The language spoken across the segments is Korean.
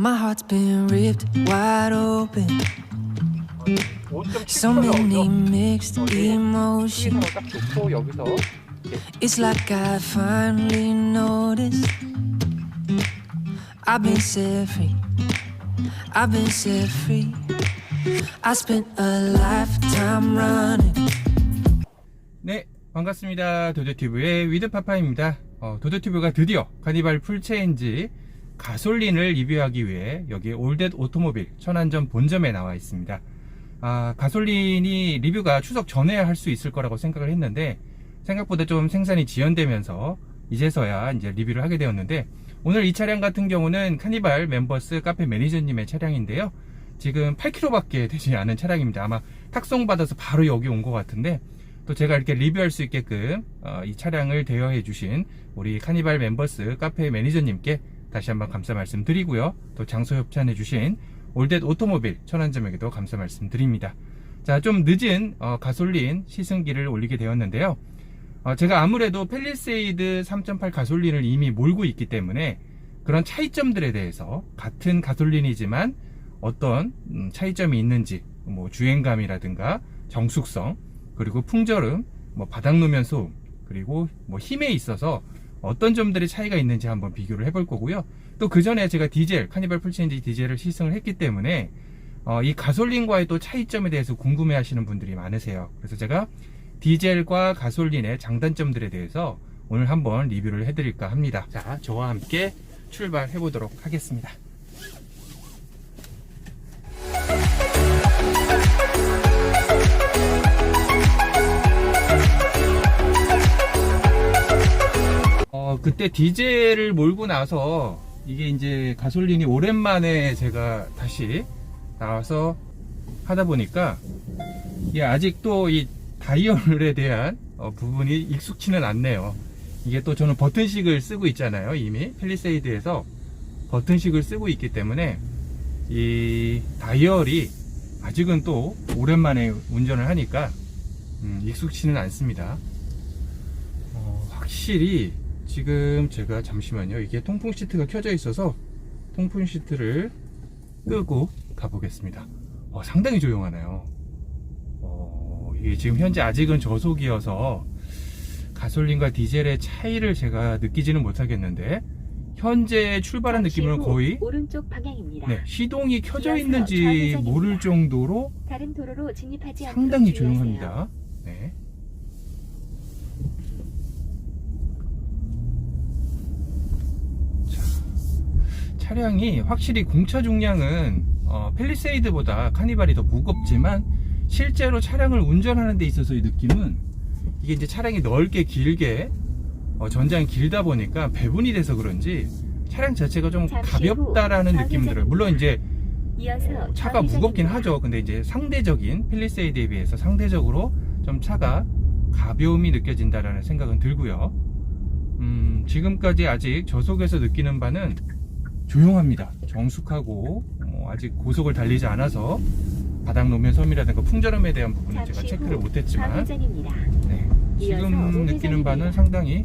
My heart's been ripped wide open. So many mixed emotions. 딱 좋고 여기서 It's like I finally noticed. I've been set free. I've been set free. I spent a lifetime running. 네, 반갑습니다. 도도튜브의 위드파파입니다. 도도튜브가 드디어 카니발 풀체인지 가솔린을 리뷰하기 위해 여기 올댓 오토모빌 천안점 본점에 나와 있습니다. 가솔린이 리뷰가 추석 전에 할 수 있을 거라고 생각을 했는데 생각보다 좀 생산이 지연되면서 이제서야 이제 리뷰를 하게 되었는데, 오늘 이 차량 같은 경우는 카니발 멤버스 카페 매니저님의 차량인데요. 지금 8km밖에 되지 않은 차량입니다. 아마 탁송 받아서 바로 여기 온 것 같은데, 또 제가 이렇게 리뷰할 수 있게끔 이 차량을 대여해 주신 우리 카니발 멤버스 카페 매니저님께 다시 한번 감사 말씀 드리고요. 또 장소 협찬해 주신 올댓 오토모빌 천안점에게도 감사 말씀 드립니다. 자, 좀 늦은 가솔린 시승기를 올리게 되었는데요. 제가 아무래도 팰리세이드 3.8 가솔린을 이미 몰고 있기 때문에 그런 차이점들에 대해서, 같은 가솔린이지만 어떤 차이점이 있는지, 뭐 주행감이라든가 정숙성, 그리고 풍절음, 뭐 바닥노면 소음, 그리고 뭐 힘에 있어서 어떤 점들이 차이가 있는지 한번 비교를 해볼 거고요. 또 그 전에 제가 디젤, 카니발 풀체인지 디젤을 시승을 했기 때문에 이 가솔린과의 또 차이점에 대해서 궁금해 하시는 분들이 많으세요. 그래서 제가 디젤과 가솔린의 장단점들에 대해서 오늘 한번 리뷰를 해드릴까 합니다. 자, 저와 함께 출발해 보도록 하겠습니다. 그때 디젤을 몰고 나서 이게 이제 가솔린이 오랜만에 제가 다시 나와서 하다 보니까 이게 아직도 이 다이얼에 대한 부분이 익숙치는 않네요. 이게 또 저는 버튼식을 쓰고 있잖아요. 이미 팰리세이드에서 버튼식을 쓰고 있기 때문에 이 다이얼이 아직은 또 오랜만에 운전을 하니까 익숙치는 않습니다. 확실히 지금 제가, 잠시만요, 이게 통풍 시트가 켜져 있어서 통풍 시트를 끄고 가보겠습니다. 상당히 조용하네요. 이게 지금 현재 아직은 저속이어서 가솔린과 디젤의 차이를 제가 느끼지는 못하겠는데, 현재 출발한 느낌은 거의 오른쪽 방향입니다. 네, 시동이 켜져 있는지 모를 정도로 다른 도로로 진입하지 상당히 조용합니다. 네. 차량이 확실히 공차 중량은 팰리세이드보다 카니발이 더 무겁지만, 실제로 차량을 운전하는 데 있어서의 느낌은, 이게 이제 차량이 넓게 길게 전장이 길다 보니까 배분이 돼서 그런지 차량 자체가 좀 가볍다라는 느낌이 들어요. 물론 이제 차가 무겁긴 하죠. 근데 이제 상대적인 팰리세이드에 비해서 상대적으로 좀 차가 가벼움이 느껴진다라는 생각은 들고요. 지금까지 아직 저속에서 느끼는 바는 조용합니다. 정숙하고 아직 고속을 달리지 않아서 바닥 노면 섬이라든가 풍절음에 대한 부분은 제가 체크를 못했지만, 네, 지금 느끼는 바는 상당히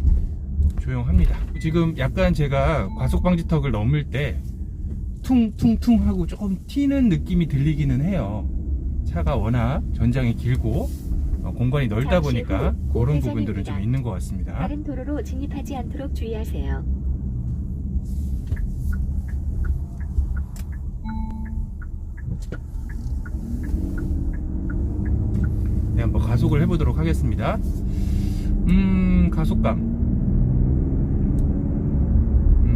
조용합니다. 지금 약간 제가 과속 방지턱을 넘을 때 퉁퉁퉁 하고 조금 튀는 느낌이 들리기는 해요. 차가 워낙 전장이 길고 공간이 넓다 보니까 그런 부분들은 좀 있는 것 같습니다. 다른 도로로 진입하지 않도록 주의하세요. 네, 한번 가속을 해보도록 하겠습니다. 가속감.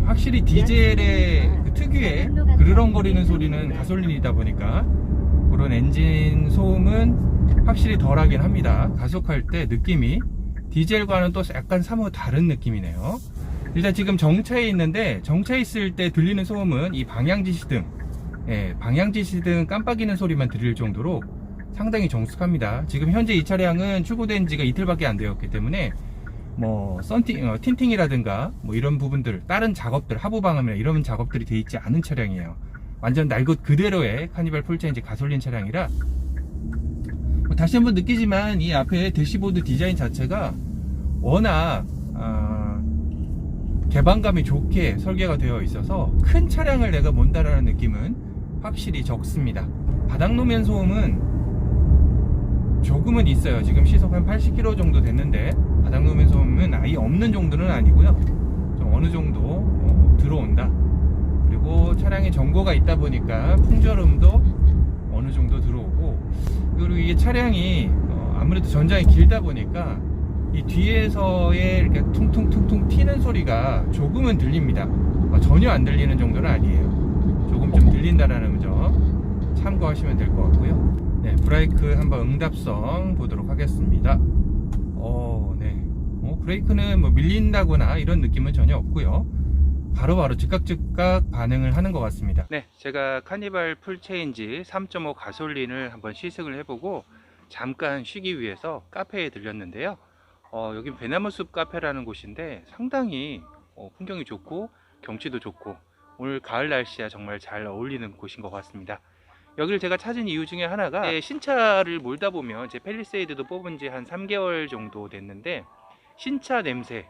확실히 디젤의 그 특유의 그르렁거리는 소리는 가솔린이다 보니까 그런 엔진 소음은 확실히 덜하긴 합니다. 가속할 때 느낌이 디젤과는 또 약간 사뭇 다른 느낌이네요. 일단 지금 정차에 있는데, 정차에 있을 때 들리는 소음은 이 방향지시등, 방향지시등 깜빡이는 소리만 들릴 정도로 상당히 정숙합니다. 지금 현재 이 차량은 출고된 지가 이틀밖에 안 되었기 때문에 뭐 틴팅이라든가 뭐 이런 부분들, 다른 작업들, 하부 방음이나 이런 작업들이 돼 있지 않은 차량이에요. 완전 날 것 그대로의 카니발 풀체인지 가솔린 차량이라, 다시 한번 느끼지만 이 앞에 대시보드 디자인 자체가 워낙 개방감이 좋게 설계가 되어 있어서 큰 차량을 내가 몬다라는 느낌은 확실히 적습니다. 바닥 노면 소음은 조금은 있어요. 지금 시속 한 80km 정도 됐는데 바닥 노면 소음은 아예 없는 정도는 아니고요. 좀 어느 정도 들어온다. 그리고 차량에 전고가 있다 보니까 풍절음도 어느 정도 들어오고, 그리고 이게 차량이 아무래도 전장이 길다 보니까 이 뒤에서의 이렇게 퉁퉁퉁퉁 튀는 소리가 조금은 들립니다. 전혀 안 들리는 정도는 아니에요. 조금 좀 들린다라는 점 참고하시면 될 것 같고요. 네, 브레이크 한번 응답성 보도록 하겠습니다. 네. 브레이크는 뭐 밀린다거나 이런 느낌은 전혀 없고요. 바로바로 즉각 반응을 하는 것 같습니다. 네, 제가 카니발 풀체인지 3.5 가솔린을 한번 시승을 해보고 잠깐 쉬기 위해서 카페에 들렸는데요. 여기 배나무숲 카페라는 곳인데 상당히 풍경이 좋고 경치도 좋고 오늘 가을 날씨와 정말 잘 어울리는 곳인 것 같습니다. 여기를 제가 찾은 이유 중에 하나가 신차를 몰다 보면 제 팰리세이드도 뽑은 지 한 3개월 정도 됐는데 신차 냄새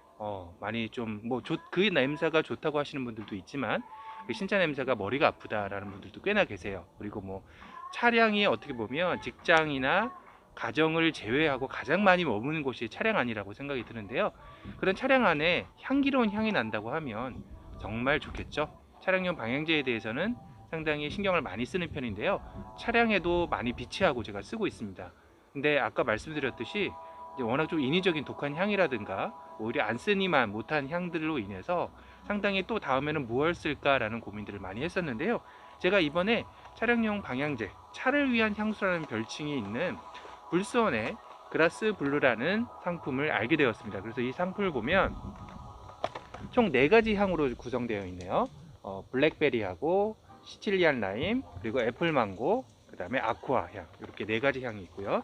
많이 좀 그 냄새가 좋다고 하시는 분들도 있지만 그 신차 냄새가 머리가 아프다라는 분들도 꽤나 계세요. 그리고 뭐 차량이 어떻게 보면 직장이나 가정을 제외하고 가장 많이 머무는 곳이 차량 안이라고 생각이 드는데요. 그런 차량 안에 향기로운 향이 난다고 하면 정말 좋겠죠. 차량용 방향제에 대해서는 상당히 신경을 많이 쓰는 편인데요. 차량에도 많이 비치하고 제가 쓰고 있습니다. 근데 아까 말씀드렸듯이 이제 워낙 좀 인위적인 독한 향이라든가 오히려 안 쓰니만 못한 향들로 인해서 상당히 또 다음에는 무엇을 쓸까라는 고민들을 많이 했었는데요. 제가 이번에 차량용 방향제, 차를 위한 향수라는 별칭이 있는 불스원의 그라스 블루라는 상품을 알게 되었습니다. 그래서 이 상품을 보면 총 4가지 향으로 구성되어 있네요. 블랙베리하고 시칠리안 라임, 그리고 애플망고, 그 다음에 아쿠아 향, 이렇게 4가지 향이 있고요.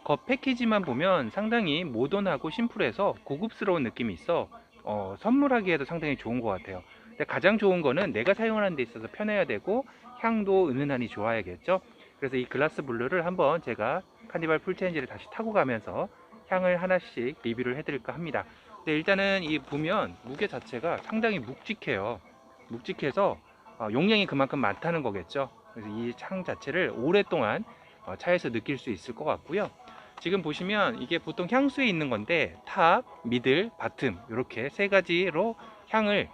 겉 패키지만 보면 상당히 모던하고 심플해서 고급스러운 느낌이 있어 선물하기에도 상당히 좋은 것 같아요. 근데 가장 좋은 거는 내가 사용하는 데 있어서 편해야 되고 향도 은은하니 좋아야겠죠. 그래서 이 글라스 블루를 한번 제가 카니발 풀체인지를 다시 타고 가면서 향을 하나씩 리뷰를 해드릴까 합니다. 근데 일단은 이 보면 무게 자체가 상당히 묵직해요. 묵직해서 용량이 그만큼 많다는 거겠죠. 그래서 이 향 자체를 오랫동안 차에서 느낄 수 있을 것 같고요. 지금 보시면 이게 보통 향수에 있는 건데 탑, 미들, 바텀 이렇게 3가지로 향을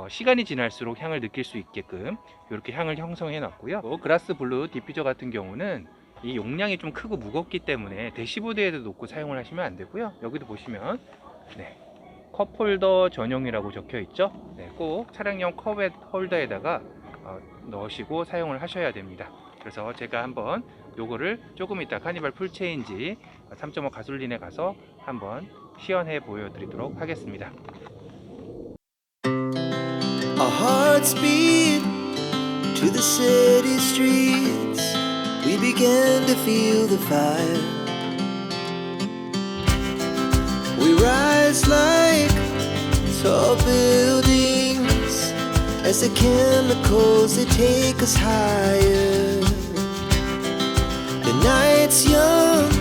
시간이 지날수록 향을 느낄 수 있게끔 이렇게 향을 형성해 놨고요. 그라스 블루 디퓨저 같은 경우는 이 용량이 좀 크고 무겁기 때문에 대시보드에도 놓고 사용을 하시면 안 되고요. 여기도 보시면 컵홀더 전용이라고 적혀 있죠. 꼭 차량용 컵 홀더에다가 넣으시고 사용을 하셔야 됩니다. 그래서 제가 한번 요거를 조금 이따 카니발 풀체인지 3.5 가솔린에 가서 한번 시연해 보여드리도록 하겠습니다. Our hearts beat to the city streets. We began to feel the fire. We rise like tall buildings as the chemicals they take us higher. The night's young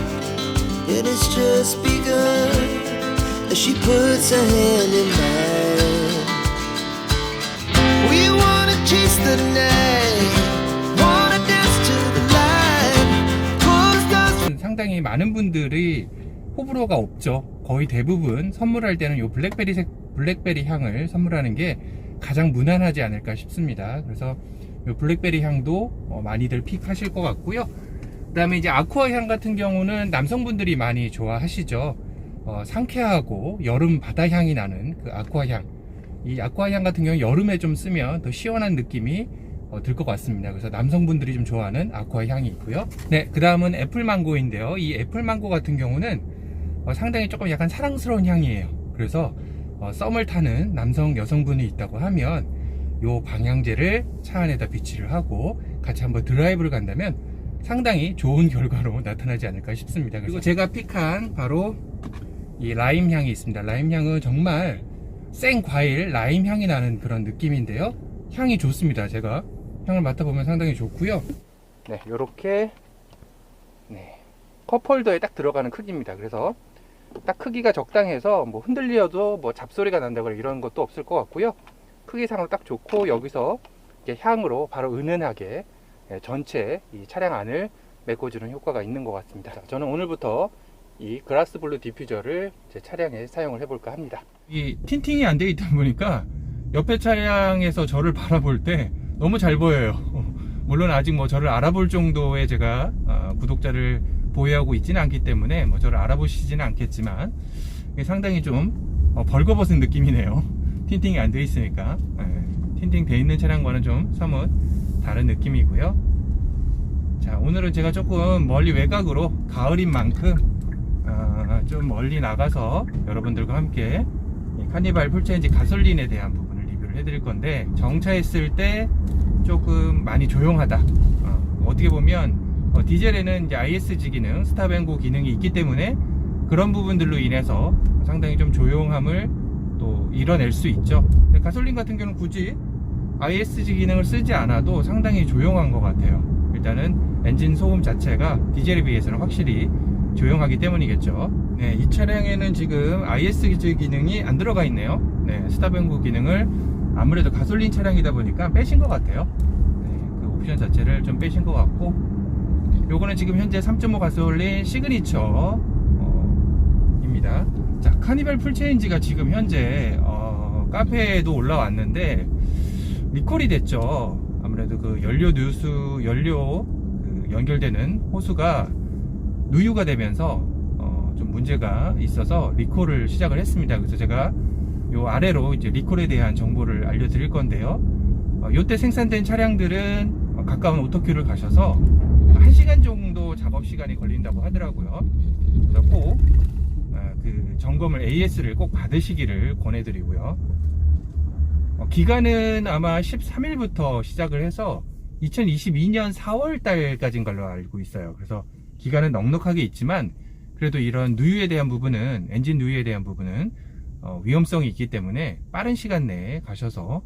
and it's just begun as she puts her hand in mine. We wanna chase the night, wanna dance to the light, pull stars. 상당히 많은 분들이 호불호가 없죠. 거의 대부분 선물할 때는 요 블랙베리 향을 선물하는 게 가장 무난하지 않을까 싶습니다. 그래서 요 블랙베리 향도 많이들 픽하실 것 같고요. 그 다음에 이제 아쿠아 향 같은 경우는 남성분들이 많이 좋아하시죠. 상쾌하고 여름 바다 향이 나는 그 아쿠아 향. 이 아쿠아 향 같은 경우 여름에 좀 쓰면 더 시원한 느낌이 들 것 같습니다. 그래서 남성분들이 좀 좋아하는 아쿠아 향이 있고요. 네, 그 다음은 애플망고인데요. 이 애플망고 같은 경우는 상당히 조금 약간 사랑스러운 향이에요. 그래서 썸을 타는 남성 여성분이 있다고 하면 요 방향제를 차 안에다 비치를 하고 같이 한번 드라이브를 간다면 상당히 좋은 결과로 나타나지 않을까 싶습니다. 그리고 제가 픽한 바로 이 라임 향이 있습니다. 라임 향은 정말 생 과일 라임 향이 나는 그런 느낌인데요. 향이 좋습니다. 제가 향을 맡아보면 상당히 좋고요. 요렇게 컵홀더에 딱 들어가는 크기입니다. 그래서 딱 크기가 적당해서 뭐 흔들려도 뭐 잡소리가 난다거나 이런 것도 없을 것 같고요. 크기상으로 딱 좋고, 여기서 이렇게 향으로 바로 은은하게 전체 이 차량 안을 메꿔주는 효과가 있는 것 같습니다. 자, 저는 오늘부터 이 그라스 블루 디퓨저를 제 차량에 사용을 해볼까 합니다. 이 틴팅이 안 되어 있다 보니까 옆에 차량에서 저를 바라볼 때 너무 잘 보여요. 물론 아직 뭐 저를 알아볼 정도의 제가 구독자를 보유하고 있지는 않기 때문에 뭐 저를 알아보시지는 않겠지만 상당히 좀 벌거벗은 느낌이네요. 틴팅이 안 되어 있으니까. 틴팅 되어 있는 차량과는 좀 사뭇 다른 느낌이고요. 자, 오늘은 제가 조금 멀리 외곽으로 가을인 만큼 좀 멀리 나가서 여러분들과 함께 이 카니발 풀체인지 가솔린에 대한 부분을 리뷰를 해드릴 건데, 정차했을 때 조금 많이 조용하다. 어떻게 보면 디젤에는 이제 ISG 기능, 스탑앤고 기능이 있기 때문에 그런 부분들로 인해서 상당히 좀 조용함을 또 이뤄낼 수 있죠. 근데 가솔린 같은 경우는 굳이 ISG 기능을 쓰지 않아도 상당히 조용한 것 같아요. 일단은 엔진 소음 자체가 디젤에 비해서는 확실히 조용하기 때문이겠죠. 네, 이 차량에는 지금 ISG 기능이 안 들어가 있네요. 네, 스탑앤고 기능을 아무래도 가솔린 차량이다 보니까 빼신 것 같아요. 네, 그 옵션 자체를 좀 빼신 것 같고, 요거는 지금 현재 3.5 가솔린 시그니처 입니다. 자, 카니발 풀체인지가 지금 현재 카페에도 올라왔는데 리콜이 됐죠. 아무래도 그 연료 그 연결되는 호수가 누유가 되면서 좀 문제가 있어서 리콜을 시작을 했습니다. 그래서 제가 요 아래로 이제 리콜에 대한 정보를 알려드릴 건데요. 요때 생산된 차량들은 가까운 오토큐를 가셔서 1시간 정도 작업 시간이 걸린다고 하더라고요. 그래서 꼭 그 점검을 AS를 꼭 받으시기를 권해드리고요. 기간은 아마 13일부터 시작을 해서 2022년 4월 달까지인 걸로 알고 있어요. 그래서 기간은 넉넉하게 있지만 그래도 이런 누유에 대한 부분은, 엔진 누유에 대한 부분은 위험성이 있기 때문에 빠른 시간 내에 가셔서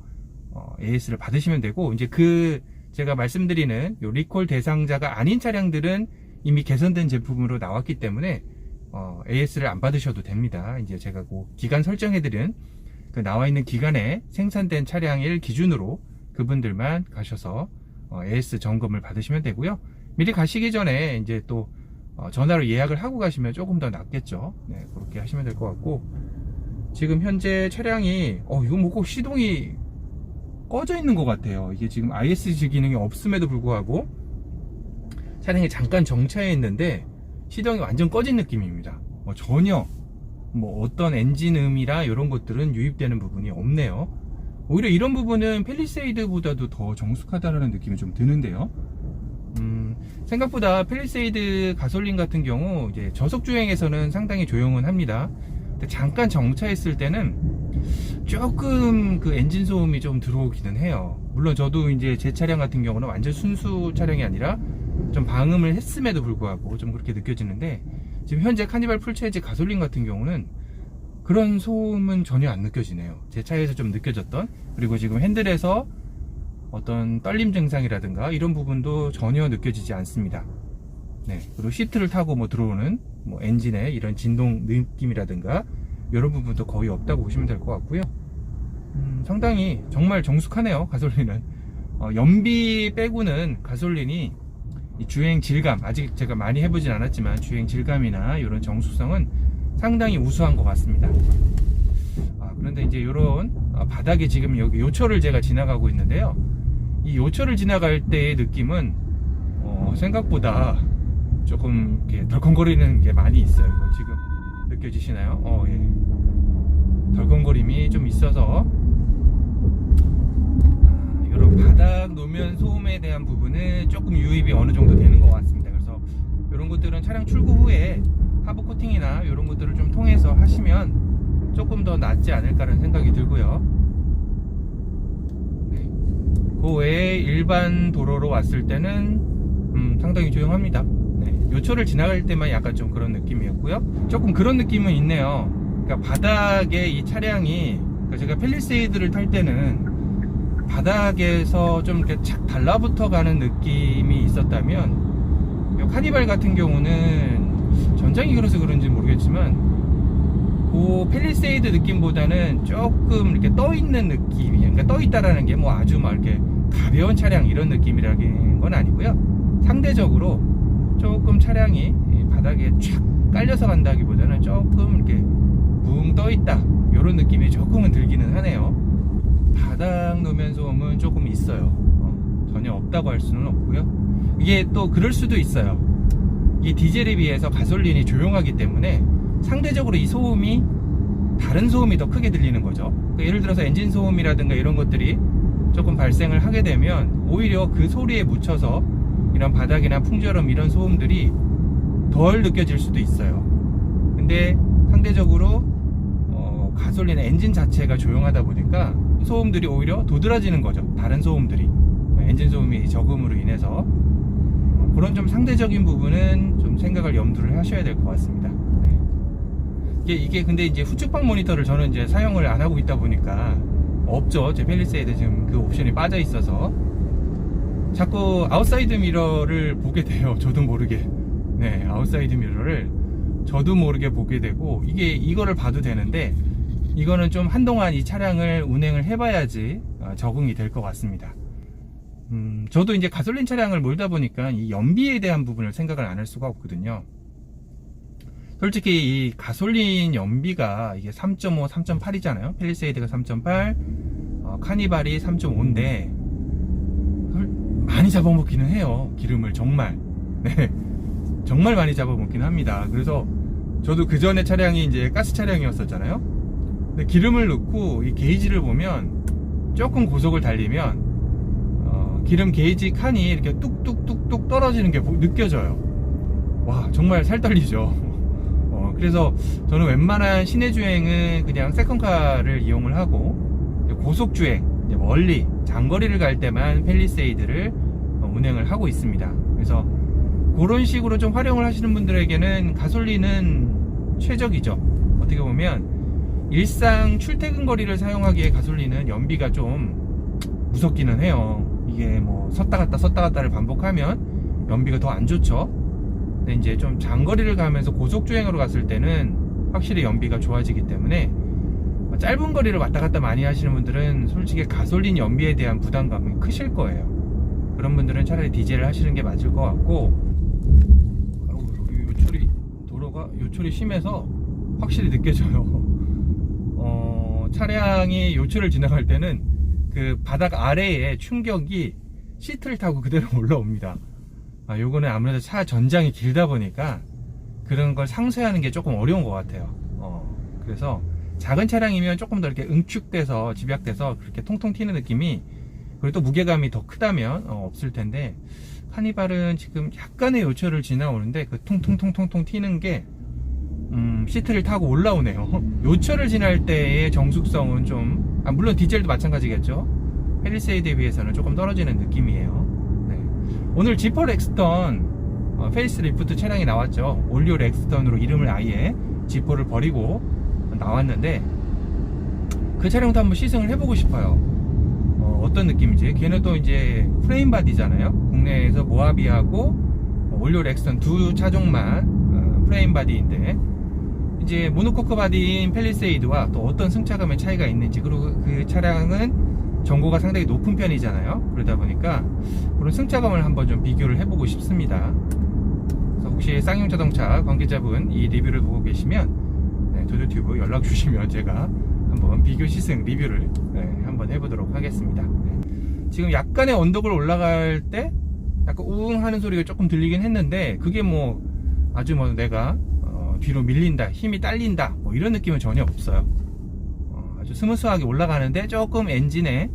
AS를 받으시면 되고, 이제 제가 말씀드리는 요 리콜 대상자가 아닌 차량들은 이미 개선된 제품으로 나왔기 때문에 AS를 안 받으셔도 됩니다. 이제 제가 그 기간 설정해드린 그 나와 있는 기간에 생산된 차량일 기준으로 그분들만 가셔서 AS 점검을 받으시면 되고요. 미리 가시기 전에 이제 또 전화로 예약을 하고 가시면 조금 더 낫겠죠. 네, 그렇게 하시면 될 것 같고, 지금 현재 차량이 이거 뭐 꼭 시동이 꺼져 있는 것 같아요. 이게 지금 ISG 기능이 없음에도 불구하고 차량이 잠깐 정차해 있는데 시동이 완전 꺼진 느낌입니다. 전혀 뭐 어떤 엔진음이라 이런 것들은 유입되는 부분이 없네요. 오히려 이런 부분은 팰리세이드보다도 더 정숙하다는 느낌이 좀 드는데요. 생각보다 팰리세이드 가솔린 같은 경우 이제 저속 주행에서는 상당히 조용은 합니다. 근데 잠깐 정차했을 때는 조금 그 엔진 소음이 좀 들어오기는 해요. 물론 저도 이제 제 차량 같은 경우는 완전 순수 차량이 아니라 좀 방음을 했음에도 불구하고 좀 그렇게 느껴지는데, 지금 현재 카니발 풀체인지 가솔린 같은 경우는 그런 소음은 전혀 안 느껴지네요. 제 차에서 좀 느껴졌던, 그리고 지금 핸들에서 어떤 떨림 증상이라든가 이런 부분도 전혀 느껴지지 않습니다. 네, 그리고 시트를 타고 뭐 들어오는 뭐 엔진의 이런 진동 느낌이라든가 이런 부분도 거의 없다고 보시면 될 것 같고요. 상당히 정말 정숙하네요, 가솔린은. 연비 빼고는 가솔린이 이 주행 질감, 아직 제가 많이 해보진 않았지만 주행 질감이나 이런 정숙성은 상당히 우수한 것 같습니다. 그런데 이제 이런 바닥에 지금 여기 요철을 제가 지나가고 있는데요. 이 요철을 지나갈 때의 느낌은 생각보다 조금 이렇게 덜컹거리는 게 많이 있어요. 이거 지금 느껴지시나요? 예. 덜컹거림이 좀 있어서 이런 바닥 노면 소음에 대한 부분은 조금 유입이 어느 정도 되는 것 같습니다. 그래서 이런 것들은 차량 출고 후에 하부 코팅이나 이런 것들을 좀 통해서 하시면 조금 더 낫지 않을까라는 생각이 들고요. 네. 그 외에 일반 도로로 왔을 때는 상당히 조용합니다. 네. 요철을 지나갈 때만 약간 좀 그런 느낌이었고요. 조금 그런 느낌은 있네요. 그러니까 바닥에 이 차량이, 그러니까 제가 팰리세이드를 탈 때는 바닥에서 좀 이렇게 착 달라붙어 가는 느낌이 있었다면, 이 카니발 같은 경우는 전장이 그래서 그런지 모르겠지만 그 팰리세이드 느낌보다는 조금 이렇게 떠 있는 느낌이, 그러니까 떠 있다라는 게 뭐 아주 막 이렇게 가벼운 차량 이런 느낌이라는 건 아니고요. 상대적으로 조금 차량이 바닥에 쫙 깔려서 간다기보다는 조금 이렇게 붕 떠 있다 이런 느낌이 조금은 들기는 하네요. 바닥 노면 소음은 조금 있어요. 전혀 없다고 할 수는 없고요. 이게 또 그럴 수도 있어요. 이게 디젤에 비해서 가솔린이 조용하기 때문에 상대적으로 이 소음이 다른 소음이 더 크게 들리는 거죠. 그러니까 예를 들어서 엔진 소음이라든가 이런 것들이 조금 발생을 하게 되면 오히려 그 소리에 묻혀서 이런 바닥이나 풍절음 이런 소음들이 덜 느껴질 수도 있어요. 근데 상대적으로 가솔린 엔진 자체가 조용하다 보니까 소음들이 오히려 도드라지는 거죠. 다른 소음들이 엔진 소음이 적음으로 인해서 그런 좀 상대적인 부분은 좀 생각을 염두를 하셔야 될 것 같습니다. 이게 근데 이제 후측방 모니터를 저는 이제 사용을 안 하고 있다 보니까 없죠. 제 팰리세이드 지금 그 옵션이 빠져 있어서 자꾸 아웃사이드 미러를 보게 돼요. 저도 모르게. 네, 아웃사이드 미러를 저도 모르게 보게 되고, 이거를 봐도 되는데 이거는 좀 한동안 이 차량을 운행을 해봐야지 적응이 될 것 같습니다. 저도 이제 가솔린 차량을 몰다 보니까 이 연비에 대한 부분을 생각을 안 할 수가 없거든요. 솔직히 이 가솔린 연비가 이게 3.5, 3.8이잖아요. 팰리세이드가 3.8, 카니발이 3.5인데 많이 잡아먹기는 해요. 기름을 정말. 네, 정말 많이 잡아먹기는 합니다. 그래서 저도 그 전에 차량이 이제 가스 차량이었었잖아요. 근데 기름을 넣고 이 게이지를 보면 조금 고속을 달리면 기름 게이지 칸이 이렇게 뚝뚝뚝뚝 떨어지는 게 느껴져요. 와, 정말 살 떨리죠. 그래서 저는 웬만한 시내 주행은 그냥 세컨카를 이용을 하고 고속 주행, 멀리 장거리를 갈 때만 팰리세이드를 운행을 하고 있습니다. 그래서 그런 식으로 좀 활용을 하시는 분들에게는 가솔린은 최적이죠. 어떻게 보면 일상 출퇴근 거리를 사용하기에 가솔린은 연비가 좀 무섭기는 해요. 이게 뭐 섰다 갔다를 반복하면 연비가 더 안 좋죠. 근데 이제 좀 장거리를 가면서 고속 주행으로 갔을 때는 확실히 연비가 좋아지기 때문에 짧은 거리를 왔다 갔다 많이 하시는 분들은 솔직히 가솔린 연비에 대한 부담감이 크실 거예요. 그런 분들은 차라리 디젤을 하시는 게 맞을 것 같고, 도로가 요철이 심해서 확실히 느껴져요. 차량이 요철을 지나갈 때는 그 바닥 아래에 충격이 시트를 타고 그대로 올라옵니다. 요거는 아무래도 차 전장이 길다 보니까 그런 걸 상쇄하는 게 조금 어려운 것 같아요. 그래서 작은 차량이면 조금 더 이렇게 응축돼서 집약돼서 그렇게 통통 튀는 느낌이, 그리고 또 무게감이 더 크다면 없을 텐데, 카니발은 지금 약간의 요철을 지나오는데 그 퉁퉁퉁퉁퉁 튀는 게 시트를 타고 올라오네요. 요철을 지날 때의 정숙성은 좀, 물론 디젤도 마찬가지겠죠. 팰리세이드에 비해서는 조금 떨어지는 느낌이에요. 오늘 지퍼 렉스턴 페이스 리프트 차량이 나왔죠. 올리오 렉스턴으로 이름을 아예 지퍼를 버리고 나왔는데 그 차량도 한번 시승을 해보고 싶어요. 어떤 느낌인지. 걔는 또 이제 프레임 바디잖아요. 국내에서 모하비하고 올리오 렉스턴 두 차종만 프레임 바디인데, 이제 모노코크 바디인 팰리세이드와 또 어떤 승차감의 차이가 있는지, 그리고 그 차량은 전고가 상당히 높은 편이잖아요. 그러다 보니까 그런 승차감을 한번 좀 비교를 해보고 싶습니다. 그래서 혹시 쌍용 자동차 관계자분 이 리뷰를 보고 계시면 도도튜브 연락 주시면 제가 한번 비교 시승 리뷰를 한번 해보도록 하겠습니다. 지금 약간의 언덕을 올라갈 때 약간 우웅 하는 소리가 조금 들리긴 했는데, 그게 뭐 아주 뭐 내가 뒤로 밀린다, 힘이 딸린다 뭐 이런 느낌은 전혀 없어요. 아주 스무스하게 올라가는데 조금 엔진에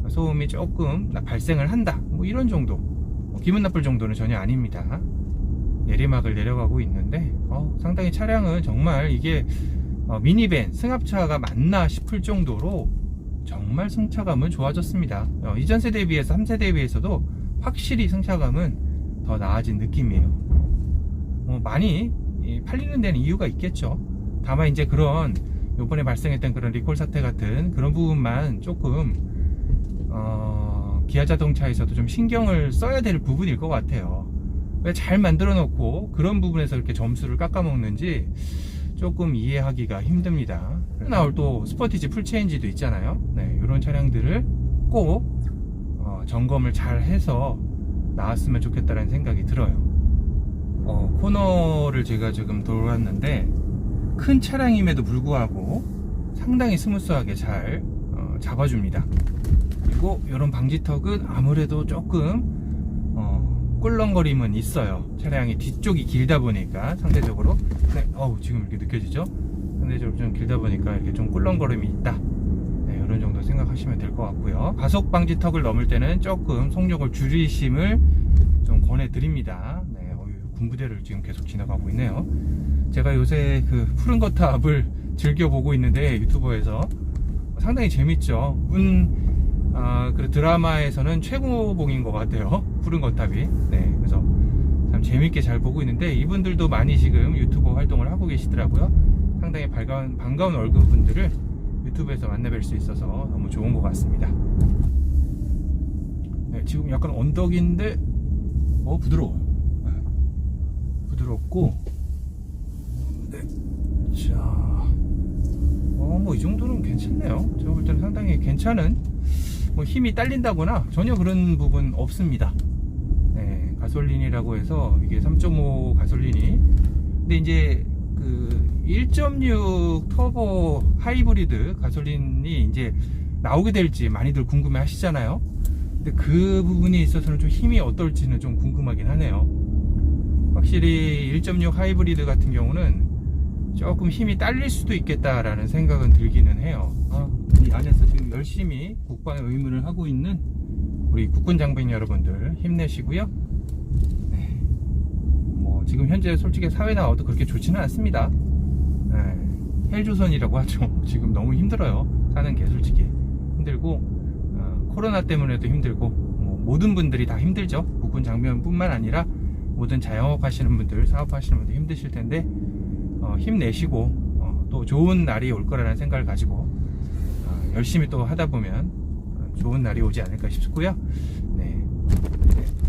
소음이 조금 발생을 한다, 뭐 이런 정도, 기분 나쁠 정도는 전혀 아닙니다. 내리막을 내려가고 있는데 상당히 차량은 정말 이게 미니밴 승합차가 맞나 싶을 정도로 정말 승차감은 좋아졌습니다. 이전 세대에 비해서 3세대에 비해서도 확실히 승차감은 더 나아진 느낌이에요. 많이 팔리는 데는 이유가 있겠죠. 다만 이제 그런 요번에 발생했던 그런 리콜 사태 같은 그런 부분만 조금 기아 자동차에서도 좀 신경을 써야 될 부분일 것 같아요. 왜 잘 만들어 놓고 그런 부분에서 이렇게 점수를 깎아먹는지 조금 이해하기가 힘듭니다. 나올 또 스포티지 풀체인지도 있잖아요. 네, 이런 차량들을 꼭 점검을 잘 해서 나왔으면 좋겠다는 생각이 들어요. 코너를 제가 지금 돌았는데 큰 차량임에도 불구하고 상당히 스무스하게 잘 잡아줍니다. 그리고 이런 방지턱은 아무래도 조금 꿀렁거림은 있어요. 차량이 뒤쪽이 길다 보니까 상대적으로 지금 이렇게 느껴지죠? 상대적으로 좀 길다 보니까 이렇게 좀 꿀렁거림이 있다. 네, 이런 정도 생각하시면 될 것 같고요. 가속 방지턱을 넘을 때는 조금 속력을 줄이심을 좀 권해드립니다. 네, 군부대를 지금 계속 지나가고 있네요. 제가 요새 그 푸른 거탑을 즐겨보고 있는데 유튜버에서 상당히 재밌죠. 그 드라마에서는 최고봉인 것 같아요. 푸른 거탑이. 네, 그래서 참 재밌게 잘 보고 있는데 이분들도 많이 지금 유튜버 활동을 하고 계시더라고요. 상당히 반가운 얼굴분들을 유튜브에서 만나뵐 수 있어서 너무 좋은 것 같습니다. 네, 지금 약간 언덕인데 부드러워요. 네, 부드럽고 네, 자 이 정도는 괜찮네요. 제가 볼 때는 상당히 괜찮은 힘이 딸린다거나 전혀 그런 부분 없습니다. 네, 가솔린이라고 해서 이게 3.5 가솔린이 근데 이제 그 1.6 터보 하이브리드 가솔린이 이제 나오게 될지 많이들 궁금해 하시잖아요. 근데 그 부분에 있어서는 좀 힘이 어떨지는 좀 궁금하긴 하네요. 확실히 1.6 하이브리드 같은 경우는 조금 힘이 딸릴 수도 있겠다라는 생각은 들기는 해요. 이 안에서 지금 열심히 국방의 의무를 하고 있는 우리 국군 장병 여러분들 힘내시고요. 네, 지금 현재 솔직히 사회 나와도 그렇게 좋지는 않습니다. 네, 헬조선이라고 하죠. 지금 너무 힘들어요. 사는 게 솔직히 힘들고 코로나 때문에도 힘들고 모든 분들이 다 힘들죠. 국군 장병뿐만 아니라 모든 자영업 하시는 분들, 사업하시는 분들 힘드실 텐데 힘내시고 또 좋은 날이 올 거라는 생각을 가지고 열심히 또 하다 보면 좋은 날이 오지 않을까 싶고요. 네,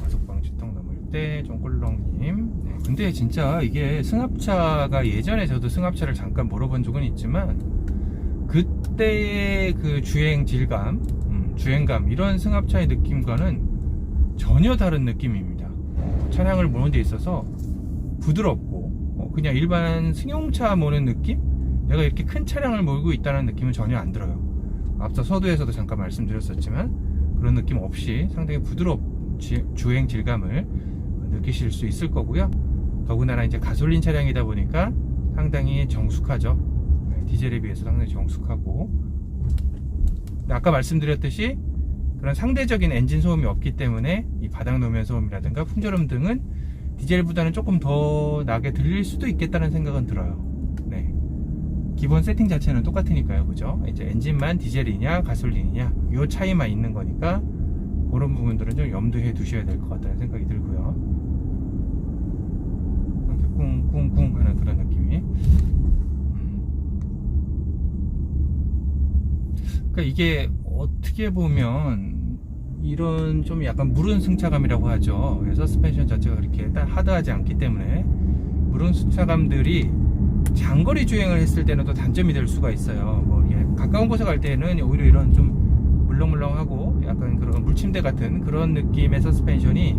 가속방지턱 넘을 때 종꿀렁님. 네, 근데 진짜 이게 승합차가 예전에 저도 승합차를 잠깐 몰아본 적은 있지만 그때의 그 주행 질감, 주행감 이런 승합차의 느낌과는 전혀 다른 느낌입니다. 차량을 모는 데 있어서 부드럽고 그냥 일반 승용차 모는 느낌? 내가 이렇게 큰 차량을 몰고 있다는 느낌은 전혀 안 들어요. 앞서 서두에서도 잠깐 말씀드렸었지만 그런 느낌 없이 상당히 부드러운 주행 질감을 느끼실 수 있을 거고요. 더군다나 이제 가솔린 차량이다 보니까 상당히 정숙하죠. 디젤에 비해서 상당히 정숙하고 아까 말씀드렸듯이 그런 상대적인 엔진 소음이 없기 때문에 이 바닥 노면 소음이라든가 풍절음 등은 디젤보다는 조금 더 나게 들릴 수도 있겠다는 생각은 들어요. 네, 기본 세팅 자체는 똑같으니까요, 그죠? 이제 엔진만 디젤이냐 가솔린이냐 요 차이만 있는 거니까 그런 부분들은 좀 염두해 두셔야 될 것 같다는 생각이 들고요. 이렇게 꿍꿍꿍 하는 그런 느낌이. 그러니까 이게 어떻게 보면 이런 좀 약간 무른 승차감이라고 하죠. 서스펜션 자체가 그렇게 하드하지 않기 때문에 무른 승차감들이 장거리 주행을 했을 때는 또 단점이 될 수가 있어요. 가까운 곳에 갈 때는 오히려 이런 좀 물렁물렁하고 약간 그런 물침대 같은 그런 느낌의 서스펜션이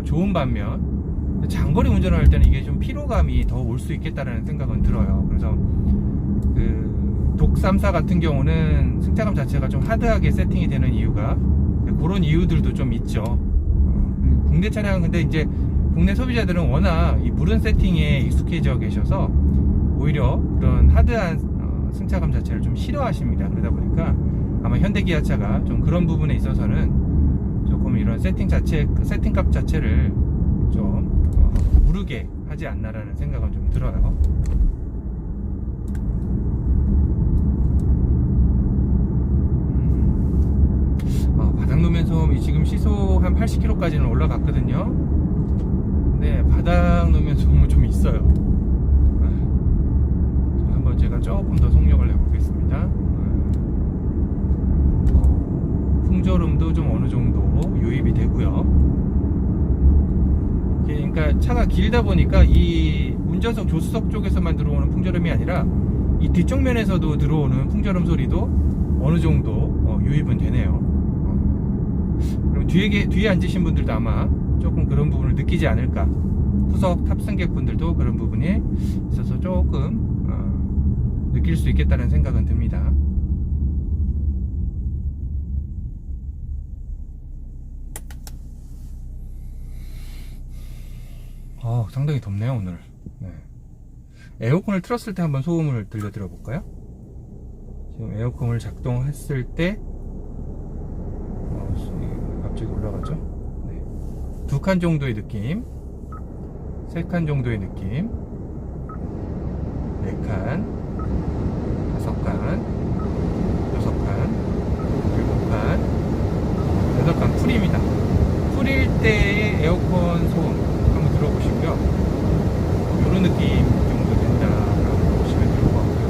좋은 반면 장거리 운전을 할 때는 이게 좀 피로감이 더 올 수 있겠다라는 생각은 들어요. 그래서 독 3사 같은 경우는 승차감 자체가 좀 하드하게 세팅이 되는 이유가 그런 이유들도 좀 있죠. 국내 차량 근데 이제 국내 소비자들은 워낙 이 무른 세팅에 익숙해져 계셔서 오히려 그런 하드한 승차감 자체를 좀 싫어하십니다. 그러다 보니까 아마 현대기아차가 좀 그런 부분에 있어서는 조금 이런 세팅값 자체를 좀 무르게 하지 않나라는 생각은 좀 들어요. 바닥 노면 소음이 지금 시속 한 80km까지는 올라갔거든요. 근데 바닥 노면 소음은 좀 있어요. 한번 제가 조금 더 속력을 해보겠습니다. 풍절음도 좀 어느 정도 유입이 되고요. 그러니까 차가 길다 보니까 이 운전석 조수석 쪽에서만 들어오는 풍절음이 아니라 이 뒤쪽 면에서도 들어오는 풍절음 소리도 어느 정도 유입은 되네요. 그럼 뒤에 앉으신 분들도 아마 조금 그런 부분을 느끼지 않을까. 후석 탑승객분들도 그런 부분에 있어서 조금 느낄 수 있겠다는 생각은 듭니다. 상당히 덥네요 오늘. 네. 에어컨을 틀었을 때 한번 소음을 들려드려 볼까요? 지금 에어컨을 작동했을 때 갑자기 올라가죠. 네. 2칸 정도의 느낌, 3칸 정도의 느낌, 4칸, 5칸, 6칸, 7칸, 8칸 풀입니다. 풀일 때의 에어컨 소음 한번 들어보시고요. 이런 느낌 정도 된다라고 보시면 될 것 같고요.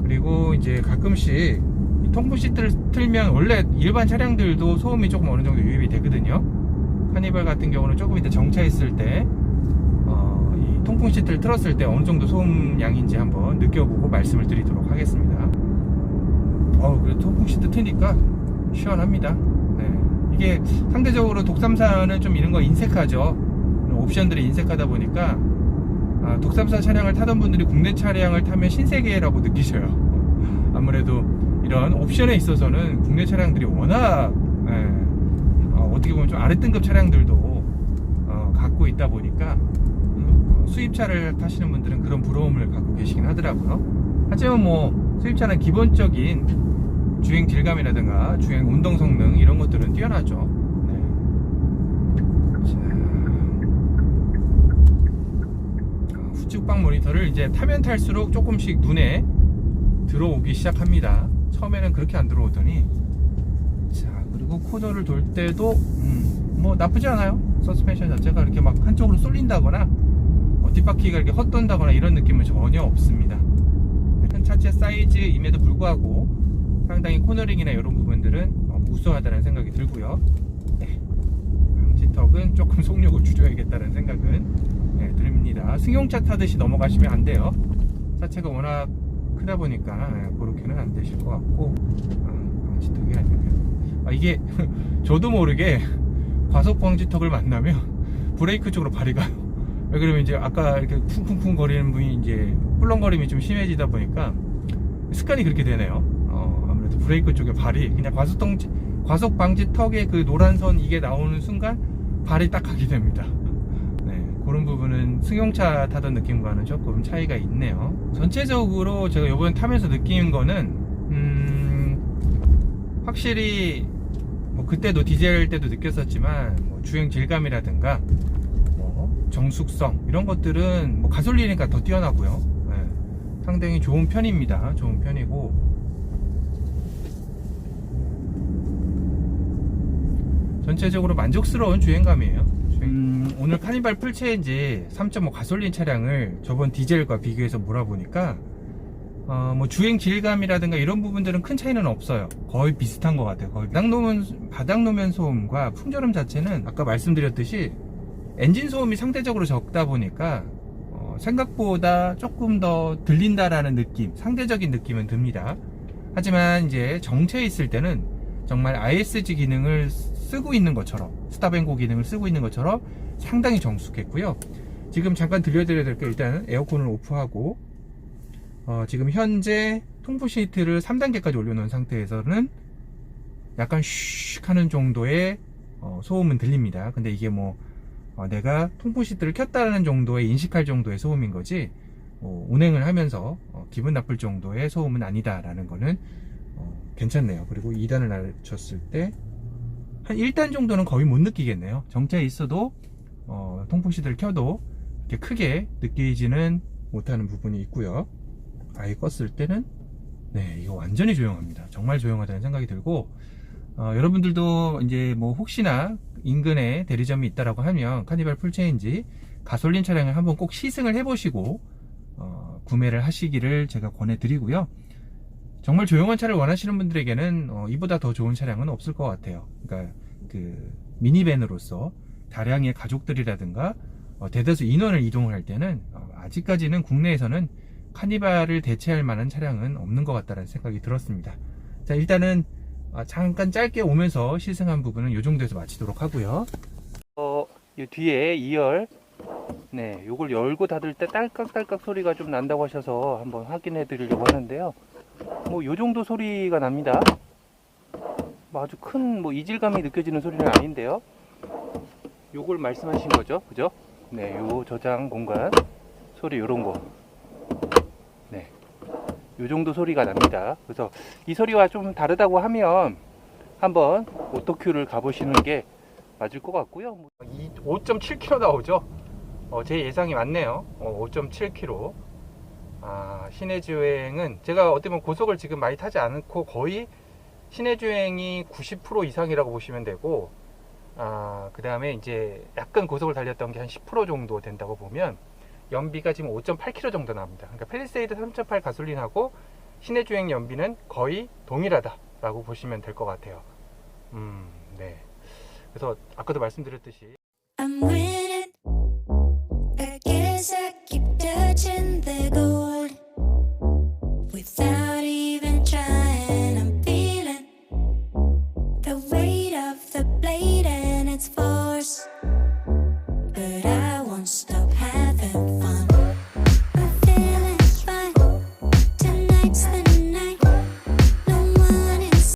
그리고 이제 가끔씩 이 통풍 시트를 틀면 원래 일반 차량들도 소음이 조금 어느 정도 유입이 되거든요. 카니발 같은 경우는 조금 이따 정차했을 때 이 통풍 시트를 틀었을 때 어느 정도 소음량인지 한번 느껴보고 말씀을 드리도록 하겠습니다. 그래도 통풍 시트 트니까 시원합니다. 네. 이게 상대적으로 독삼사는 좀 이런 거 인색하죠. 옵션들이 인색하다 보니까 독삼사 차량을 타던 분들이 국내 차량을 타면 신세계라고 느끼셔요. 아무래도 이런 옵션에 있어서는 국내 차량들이 워낙 어떻게 보면 좀 아랫등급 차량들도 갖고 있다 보니까 수입차를 타시는 분들은 그런 부러움을 갖고 계시긴 하더라고요. 하지만 뭐 수입차는 기본적인 주행 질감이라든가 주행 운동 성능 이런 것들은 뛰어나죠. 네. 후측방 모니터를 이제 타면 탈수록 조금씩 눈에 들어오기 시작합니다. 처음에는 그렇게 안 들어오더니 그리고 코너를 돌 때도 뭐 나쁘지 않아요. 서스펜션 자체가 이렇게 막 한쪽으로 쏠린다거나 뒷바퀴가 이렇게 헛돈다거나 이런 느낌은 전혀 없습니다. 큰 차체 사이즈임에도 불구하고 상당히 코너링이나 이런 부분들은 우수하다는 생각이 들고요. 네. 방지턱은 조금 속력을 줄여야겠다는 생각은 듭니다. 승용차 타듯이 넘어가시면 안 돼요. 차체가 워낙 크다 보니까 그렇게는 안 되실 것 같고 방지턱이 아니면 이게 저도 모르게 과속 방지턱을 만나면 브레이크 쪽으로 발이 가요. 왜 그러면 이제 아까 이렇게 쿵쿵쿵 거리는 분이 이제 꿀렁거림이 좀 심해지다 보니까 습관이 그렇게 되네요. 아무래도 브레이크 쪽에 발이 그냥 과속 방지턱에 그 노란 선 이게 나오는 순간 발이 딱 가게 됩니다. 네, 그런 부분은 승용차 타던 느낌과는 조금 차이가 있네요. 전체적으로 제가 이번에 타면서 느낀 거는 확실히 뭐 그때도 디젤 때도 느꼈었지만 뭐 주행 질감이라든가 정숙성 이런 것들은 뭐 가솔린이니까 더 뛰어나고요. 네, 상당히 좋은 편입니다. 좋은 편이고 전체적으로 만족스러운 주행감이에요. 오늘 카니발 풀체인지 3.5 가솔린 차량을 저번 디젤과 비교해서 몰아보니까 뭐 주행 질감이라든가 이런 부분들은 큰 차이는 없어요. 거의 비슷한 것 같아요. 거의 바닥 노면 소음과 풍절음 자체는 아까 말씀드렸듯이 엔진 소음이 상대적으로 적다 보니까 생각보다 조금 더 들린다라는 느낌, 상대적인 느낌은 듭니다. 하지만 이제 정체에 있을 때는 정말 ISG 기능을 쓰고 있는 것처럼, 스탑앤고 기능을 쓰고 있는 것처럼 상당히 정숙했고요. 지금 잠깐 들려드려야 될 게 일단 에어컨을 오프하고 지금 현재 통풍 시트를 3단계까지 올려놓은 상태에서는 약간 슉 하는 정도의 소음은 들립니다. 근데 이게 뭐 내가 통풍 시트를 켰다는 정도의 인식할 정도의 소음인 거지 운행을 하면서 기분 나쁠 정도의 소음은 아니다라는 거는 괜찮네요. 그리고 2단을 낮췄을 때 한 1단 정도는 거의 못 느끼겠네요. 정체에 있어도 통풍 시트를 켜도 이렇게 크게 느끼지는 못하는 부분이 있고요. 아예 껐을 때는 이거 완전히 조용합니다. 정말 조용하다는 생각이 들고 여러분들도 이제 뭐 혹시나 인근에 대리점이 있다라고 하면 카니발 풀체인지 가솔린 차량을 한번 꼭 시승을 해보시고 구매를 하시기를 제가 권해드리고요. 정말 조용한 차를 원하시는 분들에게는 이보다 더 좋은 차량은 없을 것 같아요. 그러니까 그 미니밴으로서 다량의 가족들이라든가 대다수 인원을 이동을 할 때는 아직까지는 국내에서는 카니발을 대체할 만한 차량은 없는 것 같다는 생각이 들었습니다. 자, 일단은 잠깐 짧게 오면서 시승한 부분은 이 정도에서 마치도록 하고요. 이 뒤에 2열, 네, 요걸 열고 닫을 때 딸깍딸깍 소리가 좀 난다고 하셔서 한번 확인해 드리려고 하는데요. 뭐 요 정도 소리가 납니다. 뭐 아주 큰 뭐 이질감이 느껴지는 소리는 아닌데요. 요걸 말씀하신 거죠, 그죠? 네, 요 저장 공간 소리 요런 거, 네, 요 정도 소리가 납니다. 그래서 이 소리와 좀 다르다고 하면 한번 오토큐를 가보시는 게 맞을 것 같고요. 5.7km 나오죠. 제 예상이 맞네요. 5.7km. 시내 주행은 제가 어떻게 보면 고속을 지금 많이 타지 않고 거의 시내 주행이 90% 이상이라고 보시면 되고, 그 다음에 이제 약간 고속을 달렸던 게 한 10% 정도 된다고 보면 연비가 지금 5.8km 정도 나옵니다. 그러니까 팰리세이드 3.8 가솔린하고 시내 주행 연비는 거의 동일하다라고 보시면 될 것 같아요. 네. 그래서 아까도 말씀드렸듯이 I'm winning. I guess I keep